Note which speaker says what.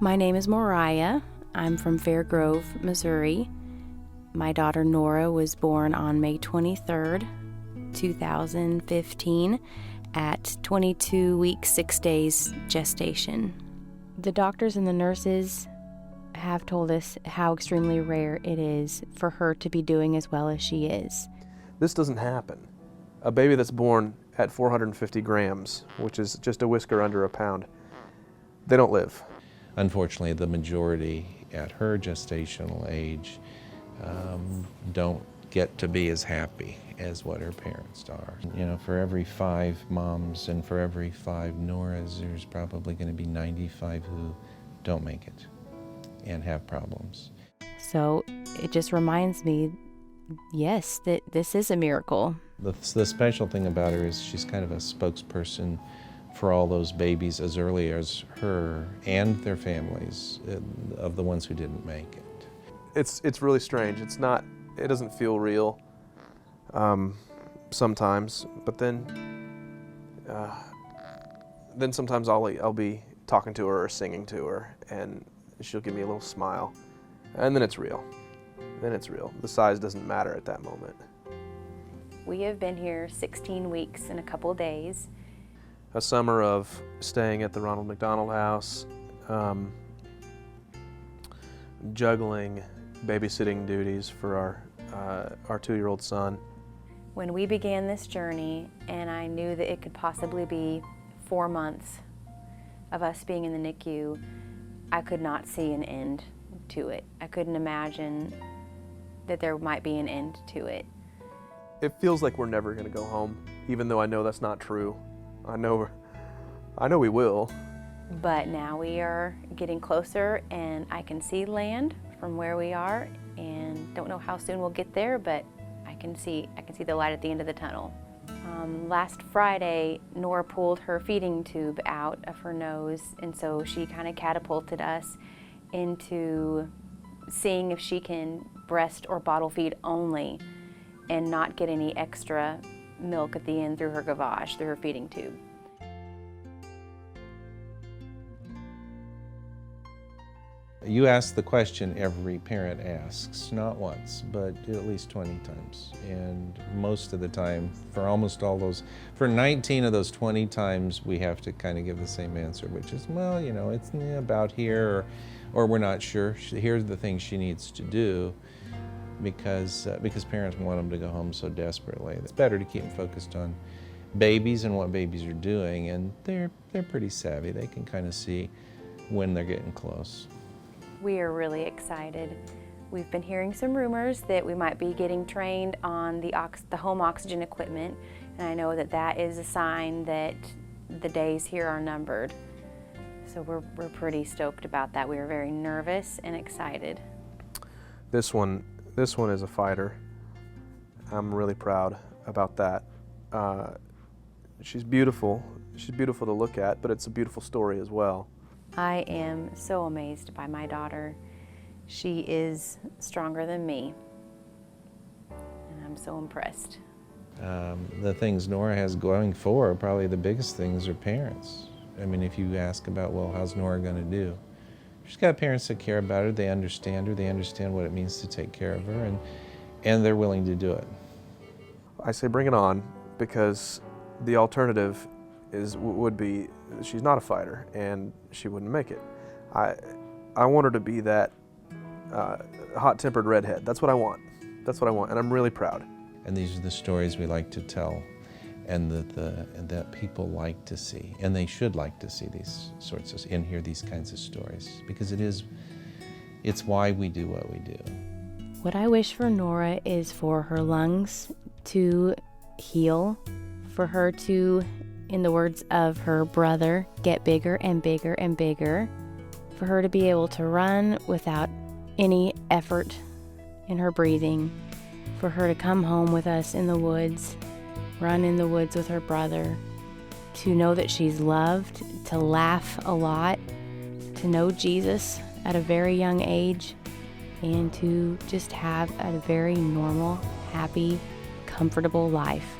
Speaker 1: My name is Moriah. I'm from Fairgrove, Missouri. My daughter Nora was born on May 23rd, 2015 at 22 weeks, 6 days gestation. The doctors and the nurses have told us how extremely rare it is for her to be doing as well as she is.
Speaker 2: This doesn't happen. A baby that's born at 450 grams, which is just a whisker under a pound, they don't live.
Speaker 3: Unfortunately, the majority at her gestational age don't get to be as happy as what her parents are. You know, for every 5 moms and for every 5 Noras, there's probably going to be 95 who don't make it and have problems.
Speaker 1: So it just reminds me, yes, that this is a miracle.
Speaker 3: The special thing about her is she's kind of a spokesperson for all those babies as early as her and their families of the ones who didn't make it.
Speaker 2: It's really strange. It doesn't feel real sometimes, but then sometimes I'll be talking to her or singing to her, and she'll give me a little smile, and then it's real. The size doesn't matter at that moment.
Speaker 1: We have been here 16 weeks and a couple days.
Speaker 2: A summer of staying at the Ronald McDonald House, juggling babysitting duties for our 2-year-old son.
Speaker 1: When we began this journey, and I knew that it could possibly be 4 months of us being in the NICU, I could not see an end to it. I couldn't imagine that there might be an end to it.
Speaker 2: It feels like we're never going to go home, even though I know that's not true. I know we will.
Speaker 1: But now we are getting closer, and I can see land from where we are, and don't know how soon we'll get there, but I can see the light at the end of the tunnel. Last Friday, Nora pulled her feeding tube out of her nose, and so she kind of catapulted us into seeing if she can breast or bottle feed only and not get any extra milk at the end through her gavage, through her feeding tube.
Speaker 3: You ask the question every parent asks, not once, but at least 20 times. And most of the time, for 19 of those 20 times, we have to kind of give the same answer, which is, well, you know, it's about here, or we're not sure. Here's the things she needs to do, because parents want them to go home so desperately. It's better to keep them focused on babies and what babies are doing, and they're pretty savvy. They can kind of see when they're getting close.
Speaker 1: We are really excited. We've been hearing some rumors that we might be getting trained on the home oxygen equipment, and I know that is a sign that the days here are numbered. So we're pretty stoked about that. We are very nervous and excited.
Speaker 2: This one is a fighter. I'm really proud about that. She's beautiful. She's beautiful to look at, but it's a beautiful story as well.
Speaker 1: I am so amazed by my daughter. She is stronger than me, and I'm so impressed.
Speaker 3: The things Nora has going for her, probably the biggest things are parents. I mean, if you ask about, well, how's Nora going to do? She's got parents that care about her, they understand what it means to take care of her, and they're willing to do it.
Speaker 2: I say bring it on, because the alternative would be she's not a fighter and she wouldn't make it. I want her to be that hot-tempered redhead. That's what I want. And I'm really proud.
Speaker 3: And these are the stories we like to tell, and that people like to see, and they should like to see these sorts of and hear these kinds of stories, because it's why we do what we do.
Speaker 1: What I wish for Nora is for her lungs to heal, for her to, in the words of her brother, get bigger and bigger and bigger, for her to be able to run without any effort in her breathing, for her to come home with us in the woods, run in the woods with her brother, to know that she's loved, to laugh a lot, to know Jesus at a very young age, and to just have a very normal, happy, comfortable life.